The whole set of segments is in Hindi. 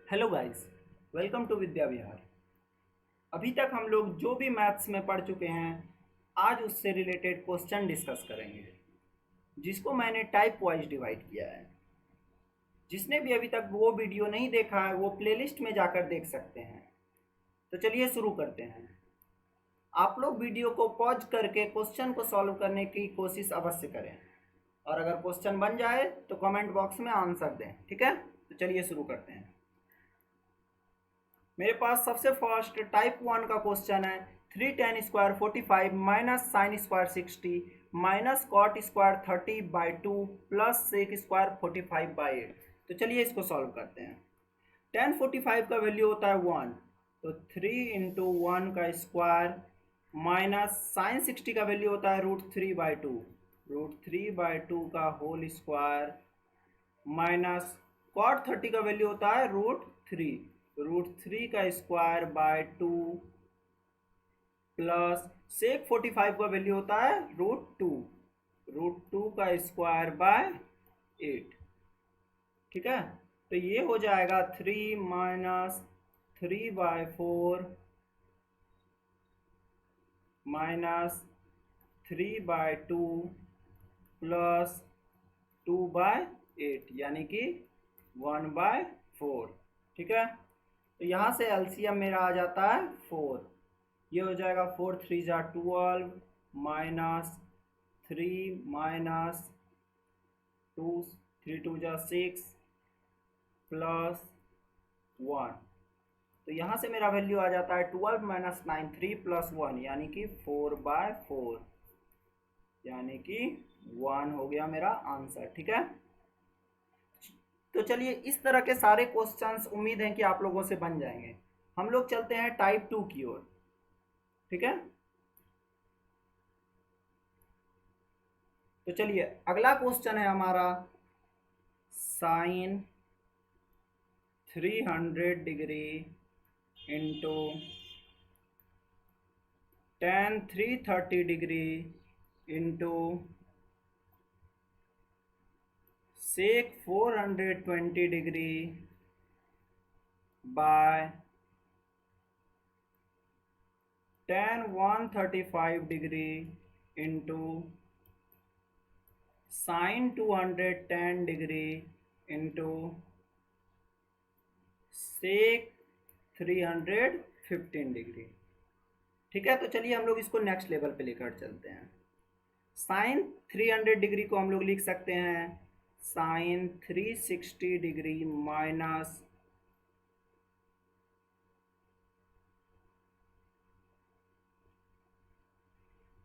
Hello guys, welcome to Vidya Vihar. अभी तक हम लोग जो भी मैथ्स में पढ़ चुके हैं, आज उससे रिलेटेड क्वेश्चन डिस्कस करेंगे, जिसको मैंने टाइप वाइज डिवाइड किया है। जिसने भी अभी तक वो वीडियो नहीं देखा है, वो प्लेलिस्ट में जाकर देख सकते हैं। तो चलिए शुरू करते हैं। आप लोग वीडियो को पॉज करके क्वेश्चन को सॉल्व करने की कोशिश अवश्य करें, और अगर क्वेश्चन बन जाए तो कमेंट बॉक्स में आंसर दें। ठीक है, तो चलिए शुरू करते हैं। मेरे पास सबसे फर्स्ट टाइप 1 का क्वेश्चन है। 3 tan² 45 minus sine square 60 minus cot square 30/2 plus sec square 45/8। तो चलिए इसको सॉल्व करते हैं। tan 45 का वैल्यू होता है 1, तो 3 इंटू 1 का स्क्वायर माइनस साइन 60 का वैल्यू होता है √3/2, √3/2 का होल स्क्वायर माइनस कॉट 30 का वैल्यू होता है √3, √3 का स्क्वायर बाय 2 प्लस सेक 45 का वैल्यू होता है √2, √2 का स्क्वायर बाय 8। ठीक है, तो ये हो जाएगा 3 माइनस 3/4 माइनस 3/2 प्लस 2/8 यानी कि 1/4। ठीक है, तो यहाँ से एलसीएम मेरा आ जाता है 4। ये हो जाएगा 4 3 जा 12 माइनस 3 माइनस 2 3 2 जा 6 प्लस 1। तो यहाँ से मेरा वैल्यू आ जाता है 12 माइनस 9 3 प्लस 1 यानी कि 4/4, यानी कि 1 हो गया मेरा आंसर। ठीक है, तो चलिए इस तरह के सारे क्वेश्चंस उम्मीद है कि आप लोगों से बन जाएंगे। हम लोग चलते हैं टाइप 2 की ओर। ठीक है, तो चलिए अगला क्वेश्चन है हमारा sine 300 degree into tan 330 degree into sec 420 degree by tan 135 degree into sine 210 degree into sec 315 degree. ठीक है, तो चलिए हम लोग इसको नेक्स्ट लेवल पे लेकर चलते हैं। साइन 300 डिग्री को हम लोग लिख सकते हैं sine 360 degree minus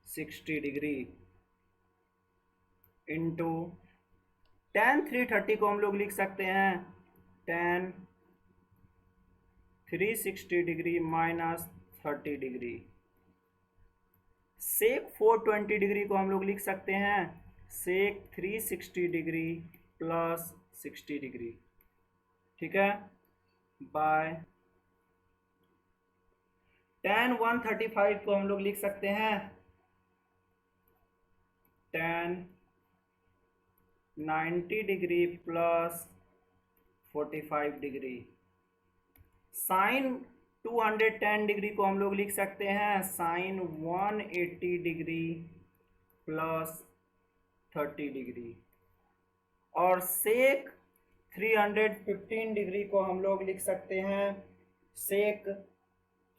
sixty degree into tan 330 को हम लोग लिख सकते हैं tan 360 डिग्री माइनस 30 डिग्री। सेक 420 डिग्री को हम लोग लिख सकते हैं सेक 360 डिग्री प्लस 60 डिग्री। ठीक है, बाय tan 135 को हम लोग लिख सकते हैं tan 90 degree plus 45 degree. Sine 210 degree को हम लोग लिख सकते हैं साइन 180 डिग्री प्लस 30 डिग्री। और सेक 315 डिग्री को हम लोग लिख सकते हैं सेक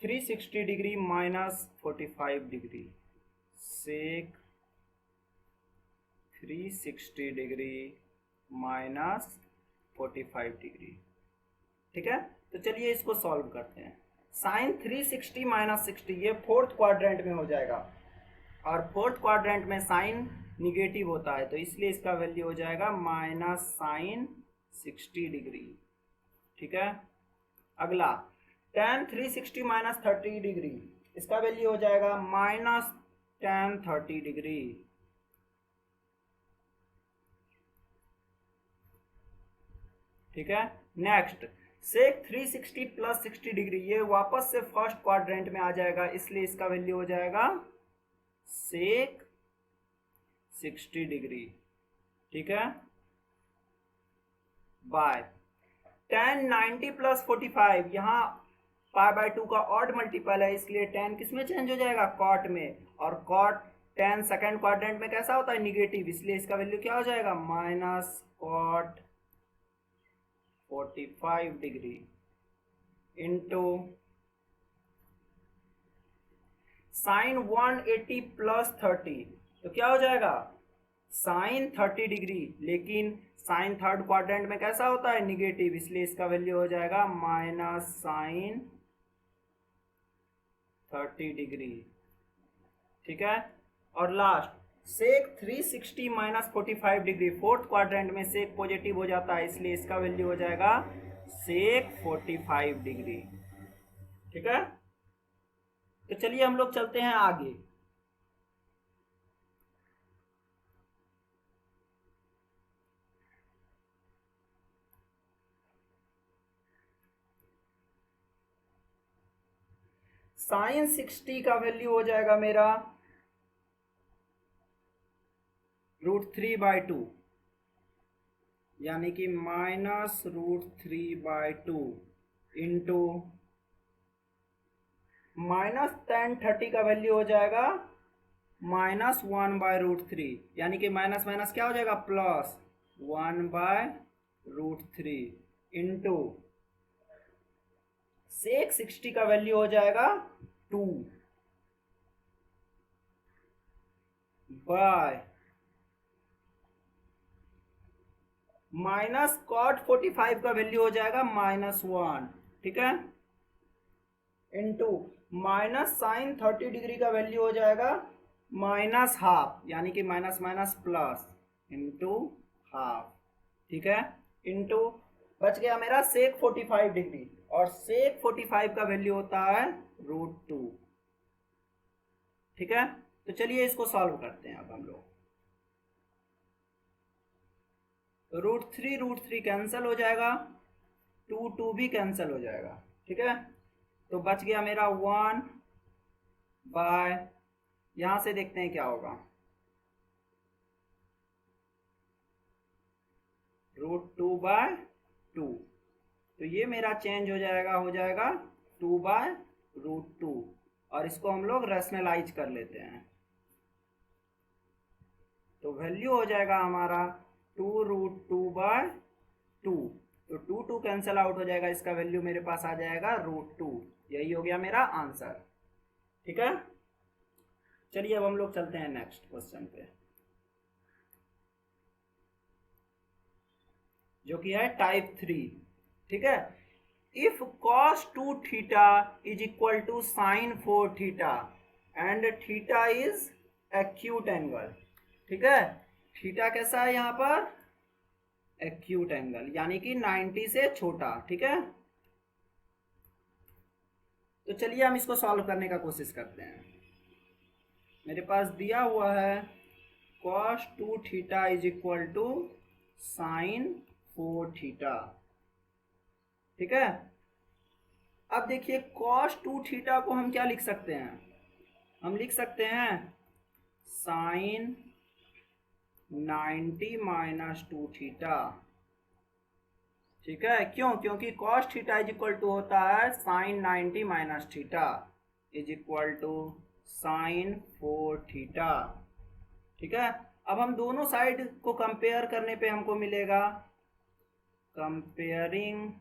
360 डिग्री माइनस 45 डिग्री, सेक 360 डिग्री माइनस 45 डिग्री। ठीक है, तो चलिए इसको सॉल्व करते हैं। साइन 360 माइनस 60 ये फोर्थ क्वाड्रेंट में हो जाएगा, और फोर्थ क्वाड्रेंट में साइन निगेटिव होता है, तो इसलिए इसका वैल्यू हो जाएगा माइनस साइन 60 डिग्री। ठीक है, अगला tan 360 माइनस 30 डिग्री, इसका वैल्यू हो जाएगा माइनस tan 30 डिग्री। ठीक है, नेक्स्ट सेक 360 प्लस 60 डिग्री, ये वापस से फर्स्ट क्वाड्रेंट में आ जाएगा, इसलिए इसका वैल्यू हो जाएगा सेक 60 डिग्री। ठीक है, बाय tan 90 प्लस 45, यहाँ पाई बाय 2 का ऑड मल्टीपल है, इसलिए tan किस में चेंज हो जाएगा, कॉट में। और कॉट tan सेकंड क्वाड्रेंट में कैसा होता है, निगेटिव, इसलिए इसका वैल्यू क्या हो जाएगा, minus cot 45 degree into sine 180 plus 30, तो क्या हो जाएगा, साइन 30 डिग्री, लेकिन साइन थर्ड क्वाड्रेंट में कैसा होता है, निगेटिव, इसलिए इसका वैल्यू हो जाएगा माइनस साइन 30 डिग्री। ठीक है, और लास्ट सेक 360 माइनस 45 डिग्री, फोर्थ क्वाड्रेंट में सेक पॉजिटिव हो जाता है, इसलिए इसका वैल्यू हो जाएगा सेक 45 डिग्री। ठीक है, तो चलिए हम लोग चलते हैं आगे। साइन 60 का वैल्यू हो जाएगा मेरा √3/2, यानी कि माइनस √3/2 इंटू माइनस tan 30 का वैल्यू हो जाएगा माइनस 1/√3, यानी कि माइनस माइनस क्या हो जाएगा, प्लस 1/√3 इंटू सेक 60 का वैल्यू हो जाएगा 2 बाय माइनस कॉट 45 का वैल्यू हो जाएगा -1। ठीक है, इंटू माइनस साइन 30 डिग्री का वैल्यू हो जाएगा -हाफ, यानी कि minus minus plus into half. ठीक है, इंटू बच गया मेरा सेक 45 डिग्री, और सेक 45 का वैल्यू होता है √2। ठीक है, तो चलिए इसको सॉल्व करते हैं अब हम लोग। √3 कैंसिल हो जाएगा, 2 भी कैंसिल हो जाएगा। ठीक है, तो बच गया मेरा 1 बाय, यहां से देखते हैं क्या होगा, √2/2, तो ये मेरा चेंज हो जाएगा 2/√2, और इसको हम लोग रैशनलाइज कर लेते हैं, तो वैल्यू हो जाएगा हमारा 2√2/2, तो 2 कैंसिल आउट हो जाएगा, इसका वैल्यू मेरे पास आ जाएगा √2। यही हो गया मेरा आंसर। ठीक है, चलिए अब हम लोग चलते हैं नेक्स्ट क्वेश्चन पे, जो कि है टाइप 3। ठीक है, if cos 2 theta is equal to sine 4 theta and theta is acute angle. ठीक है, थीटा कैसा है यहाँ पर, एक्यूट एंगल, यानी कि 90 से छोटा। ठीक है, तो चलिए हम इसको सॉल्व करने का कोशिश करते हैं। मेरे पास दिया हुआ है cos 2 theta is equal to sine 4 theta. ठीक है, अब देखिए cos 2 थीटा को हम क्या लिख सकते हैं, हम लिख सकते हैं साइन 90 माइनस 2 थीटा। ठीक है, क्यों, क्योंकि cos theta is equal to होता है sine 90 minus theta is equal to sine 4 theta. ठीक है, अब हम दोनों साइड को कंपेयर करने पे हमको मिलेगा, comparing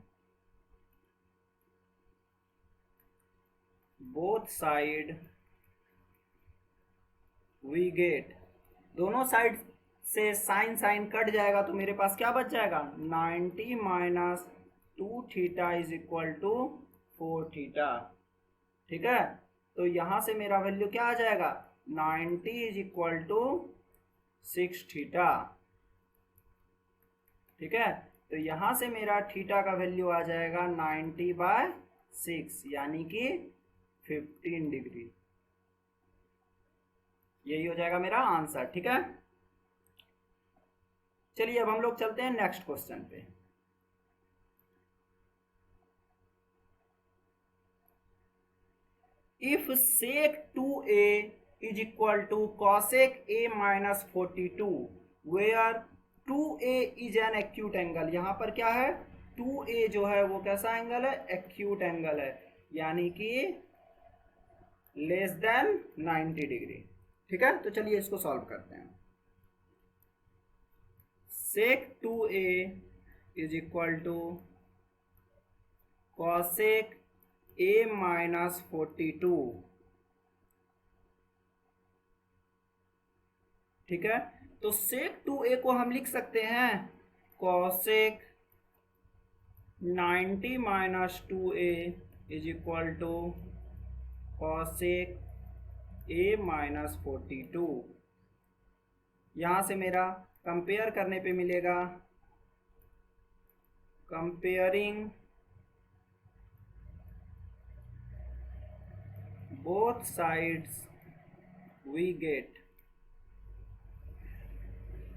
both side we get, दोनों साइड से साइन साइन कट जाएगा, तो मेरे पास क्या बच जाएगा, 90 minus 2 theta is equal to 4 theta. ठीक है, तो यहां से मेरा वैल्यू क्या आ जाएगा, 90 इज इक्वल टू 6 थीटा। ठीक है, तो यहां से मेरा थीटा का वैल्यू आ जाएगा 90/6, यानी कि 15 डिग्री। यही हो जाएगा मेरा आंसर। ठीक है, चलिए अब हम लोग चलते हैं नेक्स्ट क्वेश्चन पे। If sec 2a is equal to cosec a minus 42 where 2a is an acute angle, यहां पर क्या है, 2a जो है वो कैसा एंगल है, एक्यूट एंगल है, यानी कि लेस देन 90 डिग्री। ठीक है, तो चलिए इसको सॉल्व करते हैं। Sec 2a is equal to cosec a minus 42। ठीक है, तो सेक 2a को हम लिख सकते हैं cosec 90 minus 2a is equal to cosec a minus 42। यहाँ से मेरा कंपेयर करने पे मिलेगा, comparing both sides we get,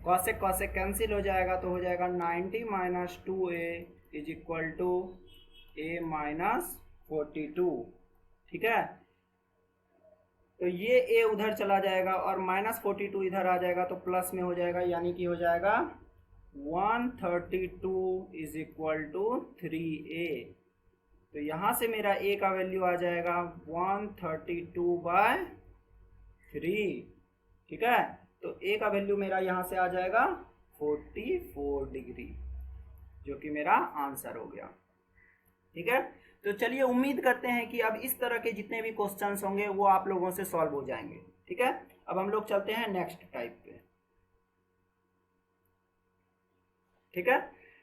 cosec cosec cancel हो जाएगा तो हो जाएगा 90 minus 2a is equal to a minus 42। ठीक है, तो ये a उधर चला जाएगा और माइनस 42 इधर आ जाएगा तो प्लस में हो जाएगा, यानी कि हो जाएगा 132 इज इक्वल टू 3a। तो यहाँ से मेरा a का वैल्यू आ जाएगा 132/3। ठीक है, तो a का वैल्यू मेरा यहाँ से आ जाएगा 44 डिग्री, जो कि मेरा आंसर हो गया। ठीक है, तो चलिए उम्मीद करते हैं कि अब इस तरह के जितने भी क्वेश्चंस होंगे वो आप लोगों से सॉल्व हो जाएंगे। ठीक है, अब हम लोग चलते हैं नेक्स्ट टाइप पे। ठीक है,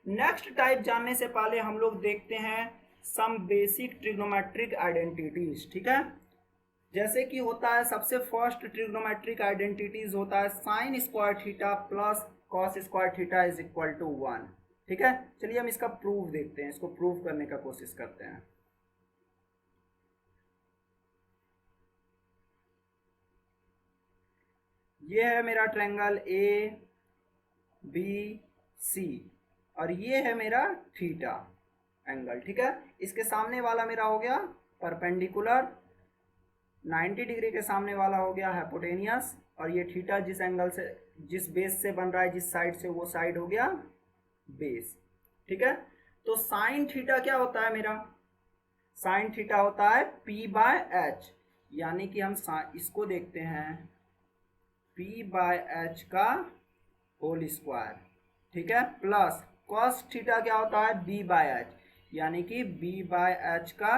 नेक्स्ट टाइप जानने से पहले हम लोग देखते हैं सम बेसिक ट्रिग्नोमेट्रिक आइडेंटिटीज। ठीक है, जैसे कि होता है सबसे फर्स्ट ट्रिग्नोमेट्रिक आइडेंटिटीज होता है sine square theta plus cos square theta is equal to 1। ठीक है, चलिए हम इसका प्रूफ देखते हैं, इसको प्रूफ करने का कोशिश करते हैं। ये है मेरा ट्रायंगल ए बी सी और ये है मेरा थीटा एंगल। ठीक है, इसके सामने वाला मेरा हो गया परपेंडिकुलर, 90 डिग्री के सामने वाला हो गया हाइपोटेनियस, और ये थीटा जिस एंगल से, जिस बेस से बन रहा है, जिस साइड से, वो साइड हो गया बेस। ठीक है, तो साइन थीटा क्या होता है मेरा, साइन थीटा होता है p/h, यानी कि हम इसको देखते हैं p/h का होल स्क्वायर। ठीक है, प्लस कॉस थीटा क्या होता है b/h, यानी कि b/h का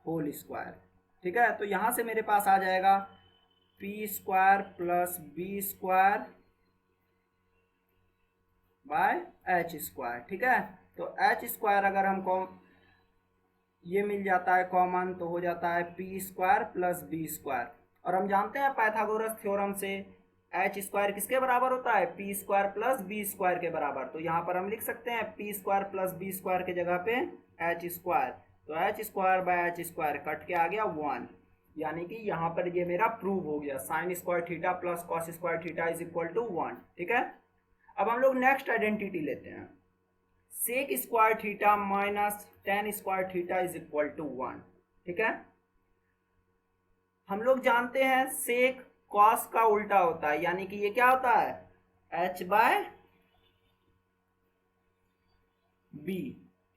होल स्क्वायर। ठीक है, तो यहां से मेरे पास आ जाएगा p square plus b square by h square. ठीक है, तो h स्क्वायर अगर हम ये मिल जाता है कॉमन तो हो जाता है p square plus b square, और हम जानते हैं पाइथागोरस थ्योरम से h स्क्वायर किसके बराबर होता है, p square plus b square के बराबर। तो यहाँ पर हम लिख सकते हैं p square plus b square के जगह पे h स्क्वायर, तो h square by h square cut के आ गया 1, यानी कि यहाँ पर ये मेरा प्रूव हो गया sine square theta plus cos square theta is equal to 1। ठीक है, अब हम लोग नेक्स्ट आइडेंटिटी लेते हैं, sec square theta minus tan square theta is equal to 1। ठीक है, हम लोग जानते हैं सेक कॉस का उल्टा होता है, यानी कि ये क्या होता है h/b।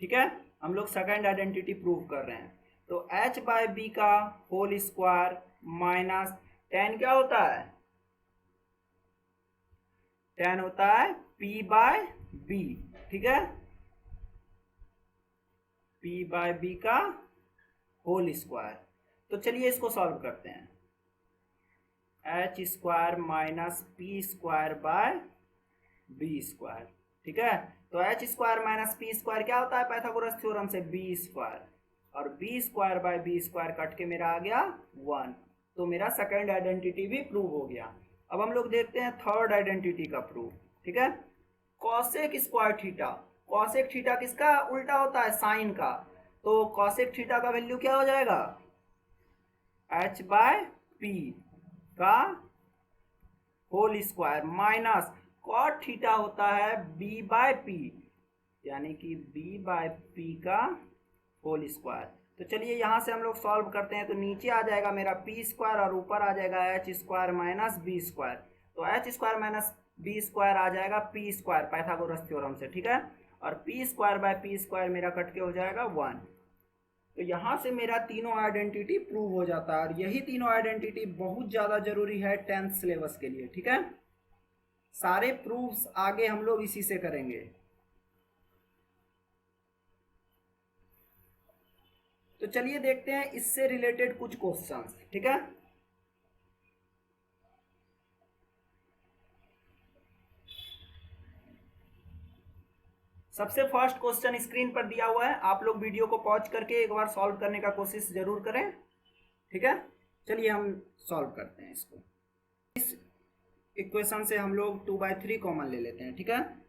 ठीक है, हम लोग सेकंड आइडेंटिटी प्रूव कर रहे हैं, तो h/b का होल स्क्वायर माइनस टेन क्या होता है, टेन होता है p/b। ठीक है, p/b का होल स्क्वायर। तो चलिए इसको सॉल्व करते हैं, h square minus p square by b square. ठीक है, तो h square minus p square क्या होता है पाइथागोरस थ्योरम से बी स्क्वायर, और b square by b square cut के मेरा आ गया 1, तो मेरा सेकंड आइडेंटिटी भी प्रूव हो गया। अब हम लोग देखते हैं थर्ड आइडेंटिटी का प्रूफ। ठीक है, cosec square theta, cosec theta किसका उल्टा होता है, साइन का, तो कॉसेक थीटा का वैल्यू क्या हो जाएगा h/p का whole square minus cot theta होता है b/p, यानी कि b/p का होल स्क्वायर। तो चलिए यहाँ से हम लोग सॉल्व करते हैं, तो नीचे आ जाएगा मेरा पी स्क्वायर और ऊपर आ जाएगा h square minus b square, तो h square minus b square आ जाएगा पी स्क्वायर पाइथागोरस थ्योरम से। ठीक है, और p square by p square मेरा कट के हो जाएगा 1। तो यहाँ से मेरा तीनों आइडेंटिटी प्रूव हो जाता है, और यही तीनों आइडेंटिटी बहुत ज़्यादा जरूरी है 10th सिलेबस के लिए। ठीक है, सारे प्रूफ्स आगे हम लोग इसी से करेंगे। तो चलिए देखते हैं इससे रिलेटेड कुछ क्वेश्चंस। ठीक है, सबसे फर्स्ट क्वेश्चन स्क्रीन पर दिया हुआ है, आप लोग वीडियो को पॉज करके एक बार सॉल्व करने का कोशिश जरूर करें। ठीक है, चलिए हम सॉल्व करते हैं इसको। इस इक्वेशन से हम लोग 2/3 कॉमन ले लेते हैं। ठीक है,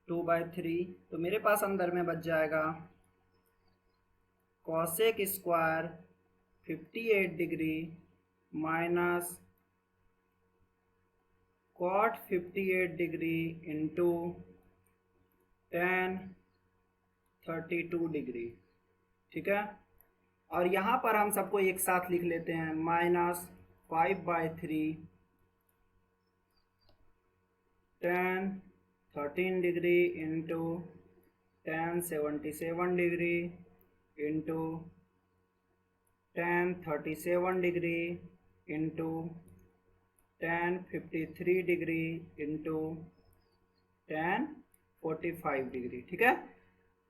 2/3, तो मेरे पास अंदर में बच जाएगा cosec square 58 degree minus cot 58 degree into tan 32 degree. ठीक है, और यहाँ पर हम सबको एक साथ लिख लेते हैं, -5/3 tan 13 degree into tan 77 degree into tan 37 degree into tan 53 degree into tan 45 degree. ठीक है,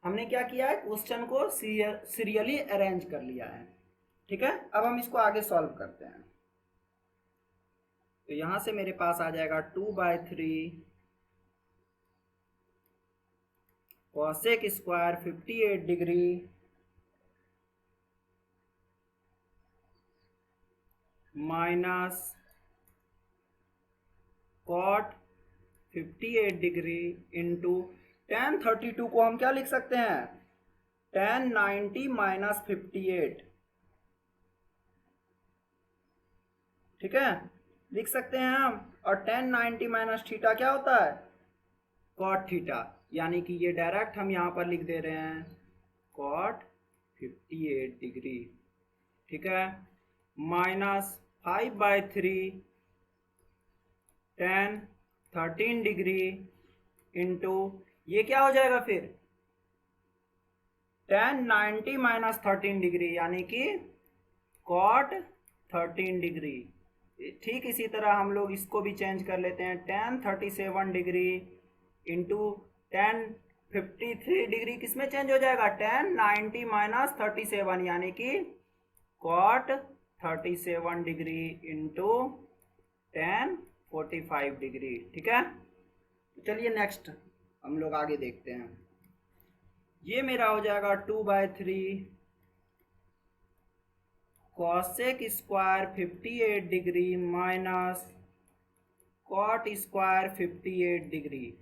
हमने क्या किया है, क्वेश्चन को सीरियली अरेंज कर लिया है। ठीक है, अब हम इसको आगे सॉल्व करते हैं। तो यहां से मेरे पास आ जाएगा 2/3 cosec square 58 degree minus cot 58 degree into tan 32 को हम क्या लिख सकते हैं, tan 90 माइनस 58। ठीक है, लिख सकते हैं हम। और tan 90 माइनस थीटा क्या होता है, कॉट थीटा, यानी कि ये डायरेक्ट हम यहाँ पर लिख दे रहे हैं कॉट 58 डिग्री। ठीक है, माइनस 5/3 tan 13 डिग्री इंटू ये क्या हो जाएगा फिर tan 90 माइनस 13 डिग्री, यानी कि कॉट 13 डिग्री। ठीक इसी तरह हम लोग इसको भी चेंज कर लेते हैं, tan 37 degree into tan 53 degree किसमें चेंज हो जाएगा, tan 90 माइनस 37, यानी कि cot 37 degree into tan 45 degree. ठीक है, चलिए नेक्स्ट हम लोग आगे देखते हैं। ये मेरा हो जाएगा 2/3 cosec square 58 degree minus cot square 58 degree.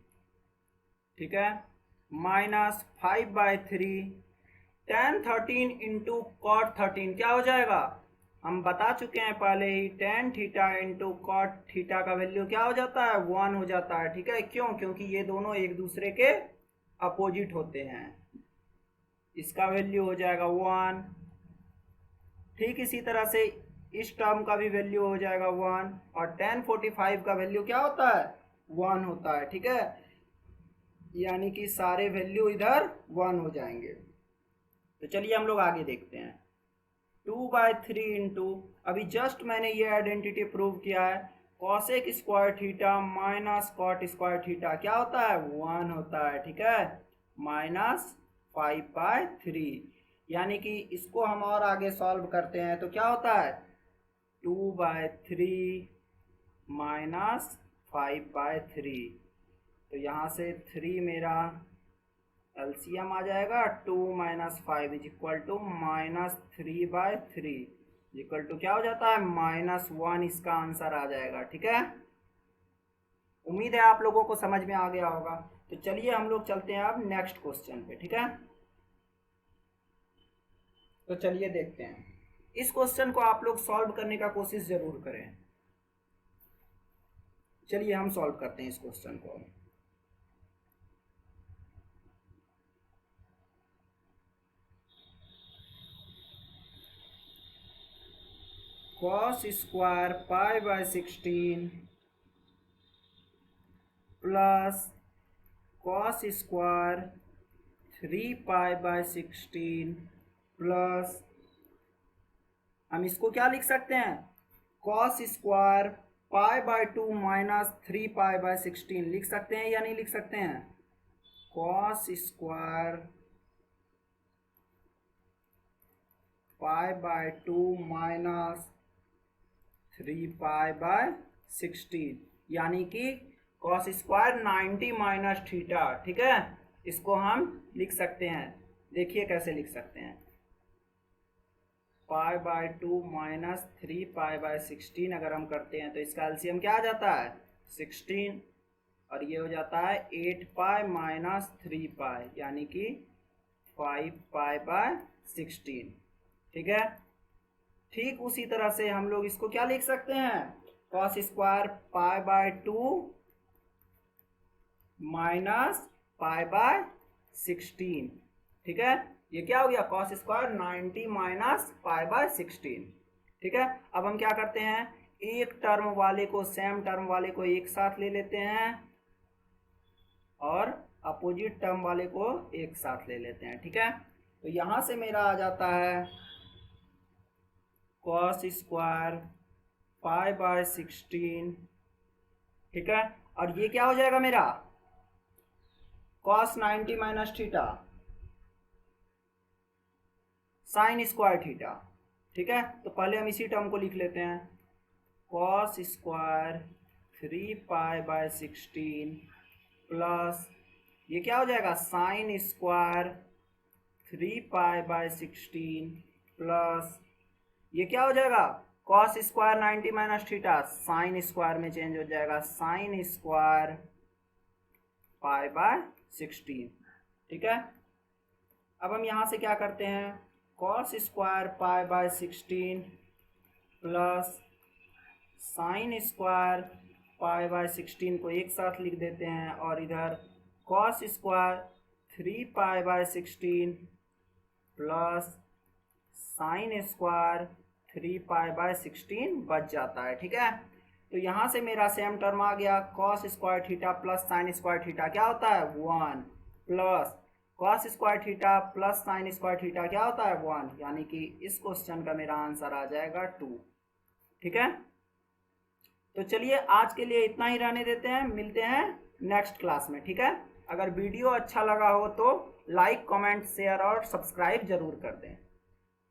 ठीक है, माइनस 5/3 tan 13 इंटू कॉट 13 क्या हो जाएगा, हम बता चुके हैं पहले ही, tan theta into cot theta का वैल्यू क्या हो जाता है, 1 हो जाता है। ठीक है, क्यों, क्योंकि ये दोनों एक दूसरे के अपोजिट होते हैं। इसका वैल्यू हो जाएगा 1। ठीक इसी तरह से इस टर्म का भी वैल्यू हो जाएगा 1, और tan 45 का वैल्यू क्या होता है, 1 होता है। ठीक है, यानी कि सारे वैल्यू इधर 1 हो जाएंगे। तो चलिए हम लोग आगे देखते हैं। 2/3 इंटू, अभी जस्ट मैंने ये आइडेंटिटी प्रूव किया है, cosec square theta minus cot square theta क्या होता है, 1 होता है। ठीक है, माइनस 5/3, यानी कि इसको हम और आगे सॉल्व करते हैं तो क्या होता है, 2/3 माइनस 5/3। तो यहाँ से 3 मेरा एलसीएम आ जाएगा, 2 minus 5 is equal to -3/3 equal to क्या हो जाता है, -1। इसका आंसर आ जाएगा। ठीक है, उम्मीद है आप लोगों को समझ में आ गया होगा। तो चलिए हम लोग चलते हैं अब नेक्स्ट क्वेश्चन पे। ठीक है, तो चलिए देखते हैं। इस क्वेश्चन को आप लोग सॉल्व करने का कोशिश जरूर करें। चलिए हम सॉल्व करते हैं इस क्वेश्चन को। cos square π/16 plus cos square 3π/16 plus, हम इसको क्या लिख सकते हैं, कॉस स्क्वायर π/2 माइनस 3π/16 लिख सकते हैं या नहीं लिख सकते हैं। कॉस स्क्वायर π/2 माइनस 3π/16 यानी कि कॉस स्क्वायर 90 माइनस थीटा। ठीक है, इसको हम लिख सकते हैं, देखिए कैसे लिख सकते हैं। π/2 माइनस 3π/16 अगर हम करते हैं तो इसका एलसीएम क्या आ जाता है, 16, और ये हो जाता है 8π माइनस 3π यानी कि 5π/16। ठीक है, ठीक उसी तरह से हम लोग इसको क्या लिख सकते हैं, कॉस स्क्वायर π/2 माइनस π/16। ठीक है, ये क्या हो गया, कॉस स्क्वायर 90 माइनस π/16। ठीक है, अब हम क्या करते हैं, एक टर्म वाले को, सेम टर्म वाले को एक साथ ले लेते हैं और अपोजिट टर्म वाले को एक साथ ले लेते हैं। ठीक है, तो यहां से मेरा आ जाता है कॉस स्क्वायर π/16। ठीक है, और ये क्या हो जाएगा मेरा, cos 90 minus theta sine square theta. ठीक है, तो पहले हम इसी टर्म को लिख लेते हैं, कॉस स्क्वायर 3π/16 प्लस ये क्या हो जाएगा, साइन स्क्वायर 3π/16 प्लस ये क्या हो जाएगा, cos square 90 minus theta sine square में चेंज हो जाएगा, साइन स्क्वायर π/16। ठीक है, अब हम यहाँ से क्या करते हैं, cos square π/16 plus sine square π/16 को एक साथ लिख देते हैं और इधर cos square 3π/16 plus sine square 3π/16 बच जाता है। ठीक है, तो यहाँ से मेरा सेम टर्म आ गया, cos square theta plus sine square theta क्या होता है 1 plus cos square theta plus sine square theta क्या होता है 1, यानी कि इस क्वेश्चन का मेरा आंसर आ जाएगा 2। ठीक है, तो चलिए आज के लिए इतना ही रहने देते हैं, मिलते हैं नेक्स्ट क्लास में। ठीक है, अगर वीडियो अच्छा लगा हो तो लाइक, कमेंट, शेयर और सब्सक्राइब जरूर कर दें।